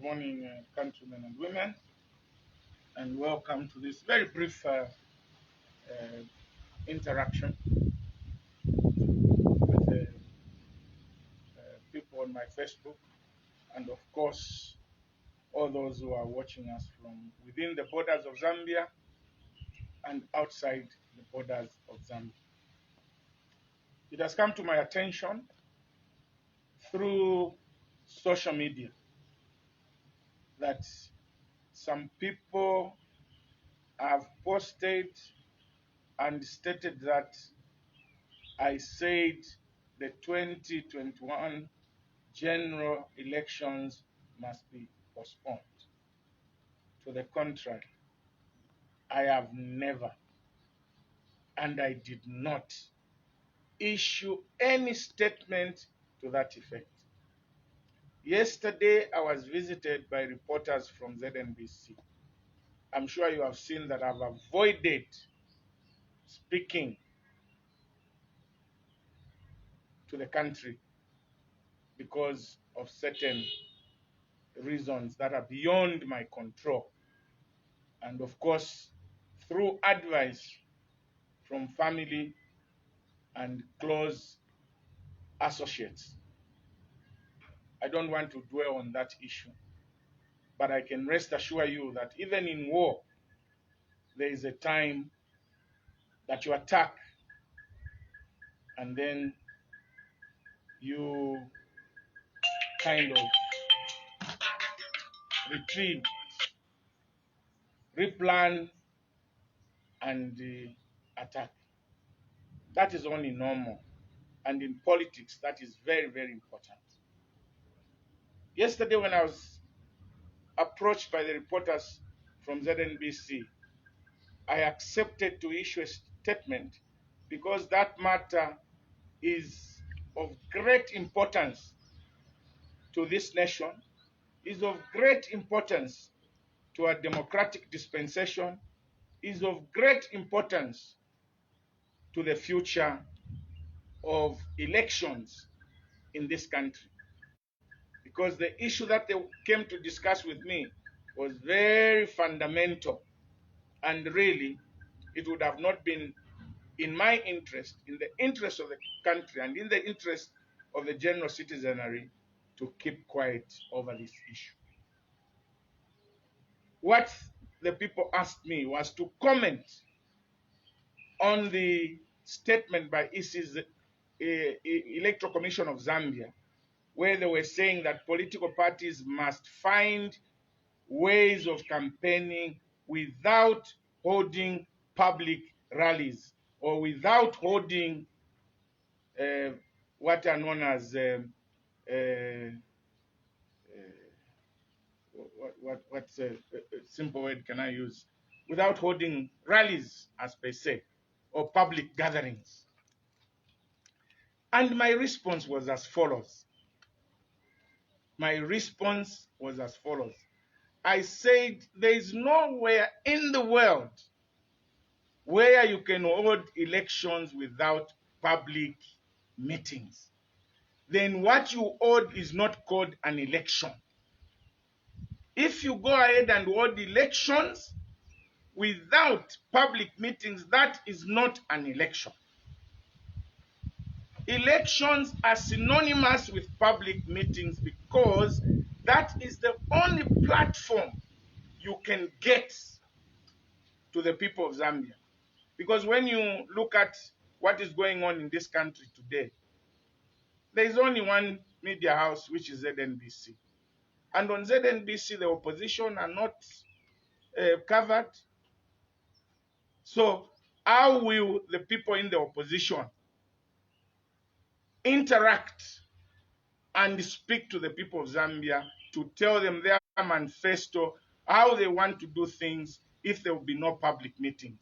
morning, countrymen and women, and welcome to this very brief interaction with people on my Facebook, and of course, all those who are watching us from within the borders of Zambia and outside the borders of Zambia. It has come to my attention through social media that some people have posted and stated that I said the 2021 general elections must be postponed. To the contrary, I have never, and I did not, issue any statement to that effect. Yesterday, I was visited by reporters from ZNBC. I'm sure you have seen that I've avoided speaking to the country because of certain reasons that are beyond my control. And of course, through advice from family and close associates. I don't want to dwell on that issue, but I can rest assure you that even in war, there is a time that you attack and then you kind of retrieve, replan, and attack. That is only normal. And in politics, that is very, very important. Yesterday, when I was approached by the reporters from ZNBC, I accepted to issue a statement because that matter is of great importance to this nation, is of great importance to our democratic dispensation, is of great importance to the future of elections in this country. Because the issue that they came to discuss with me was very fundamental, and really it would have not been in my interest, in the interest of the country, and in the interest of the general citizenry to keep quiet over this issue. What the people asked me was to comment on the statement by EC's Electoral Commission of Zambia, where they were saying that political parties must find ways of campaigning without holding public rallies or without holding what are known as what's a simple word can I use? Without holding rallies, as per se, or public gatherings. And my response was as follows. My response was as follows. I said, there is nowhere in the world where you can hold elections without public meetings. Then what you hold is not called an election. If you go ahead and hold elections without public meetings, that is not an election. Elections are synonymous with public meetings because that is the only platform you can get to the people of Zambia. Because when you look at what is going on in this country today, there is only one media house, which is ZNBC. And on ZNBC, the opposition are not covered. So how will the people in the opposition interact and speak to the people of Zambia to tell them their manifesto, how they want to do things if there will be no public meetings?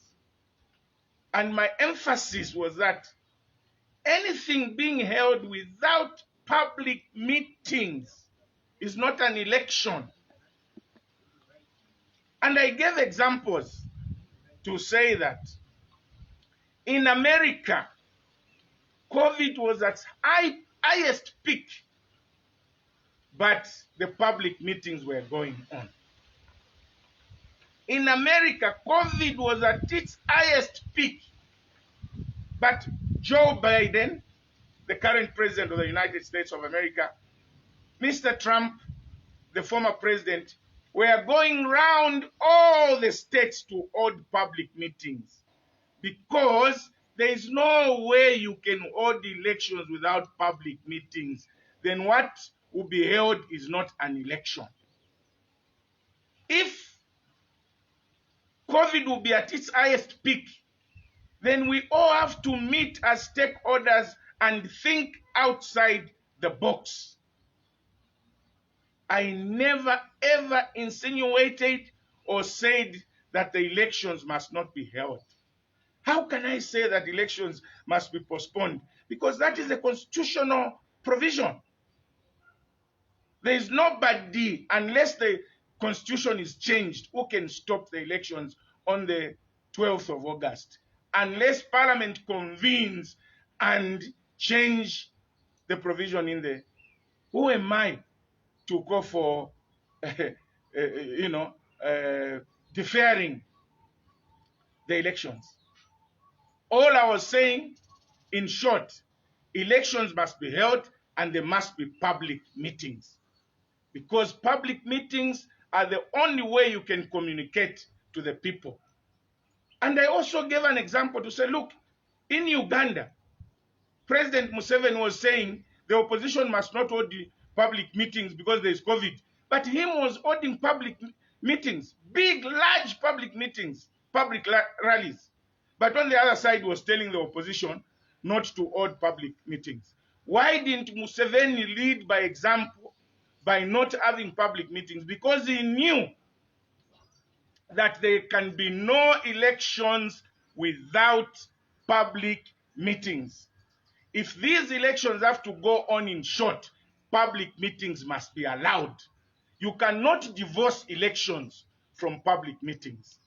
And my emphasis was that anything being held without public meetings is not an election. And I gave examples to say that in America, COVID was at highest peak but the public meetings were going on. In America, COVID was at its highest peak, but Joe Biden, the current president of the United States of America, Mr. Trump, the former president, were going round all the states to hold public meetings, because there is no way you can hold elections without public meetings. Then what will be held is not an election. If COVID will be at its highest peak, then we all have to meet as stakeholders and think outside the box. I never ever insinuated or said that the elections must not be held. How can I say that elections must be postponed? Because that is a constitutional provision. There is nobody, unless the constitution is changed, who can stop the elections on the 12th of August. Unless Parliament convenes and change the provision in there. Who am I to go for, deferring the elections? All I was saying, in short, elections must be held and there must be public meetings. Because public meetings are the only way you can communicate to the people. And I also gave an example to say, look, in Uganda, President Museveni was saying the opposition must not hold the public meetings because there is COVID. But him was holding public meetings, big, large public meetings, public rallies. But on the other side was telling the opposition not to hold public meetings. Why didn't Museveni lead by example by not having public meetings? Because he knew that there can be no elections without public meetings. If these elections have to go on in short, public meetings must be allowed. You cannot divorce elections from public meetings.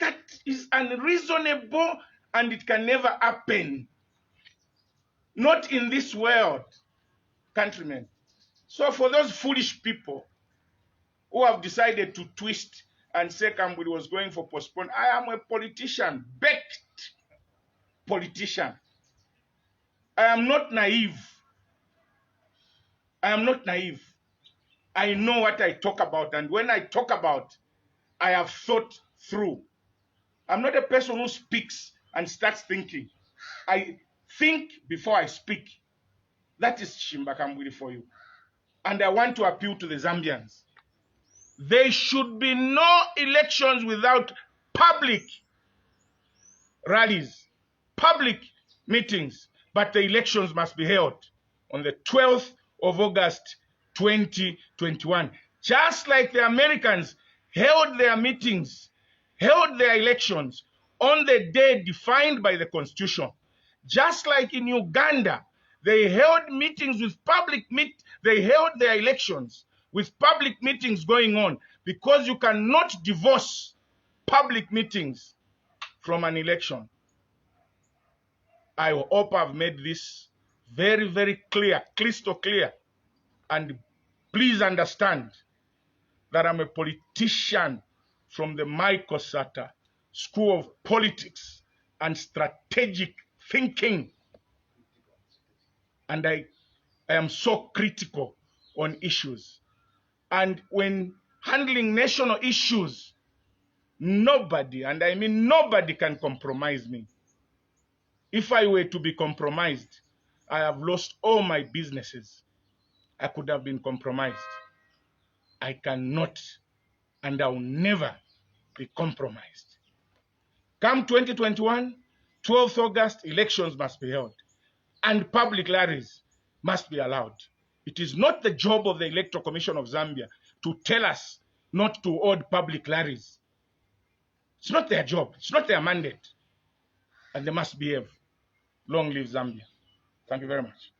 That is unreasonable and it can never happen. Not in this world, countrymen. So for those foolish people who have decided to twist and say Kambwili was going for postpone, I am a politician, baked politician. I am not naive. I am not naive. I know what I talk about, and when I talk about, I have thought through. I'm not a person who speaks and starts thinking. I think before I speak. That is chishimba kambwili for you. And I want to appeal to the Zambians. There should be no elections without public rallies, public meetings, but the elections must be held on the 12th of August 2021. Just like the Americans held their meetings, held their elections on the day defined by the Constitution. Just like in Uganda, they held meetings with they held their elections with public meetings going on, because you cannot divorce public meetings from an election. I hope I've made this very, very clear, crystal clear. And please understand that I'm a politician from the Maikosata School of Politics and Strategic Thinking. And I am so critical on issues. And when handling national issues, nobody, and I mean nobody, can compromise me. If I were to be compromised, I have lost all my businesses. I could have been compromised. I cannot, and I will never be compromised. Come 2021, 12th August, elections must be held, and public rallies must be allowed. It is not the job of the Electoral Commission of Zambia to tell us not to hold public rallies. It's not their job. It's not their mandate. And they must behave. Long live Zambia. Thank you very much.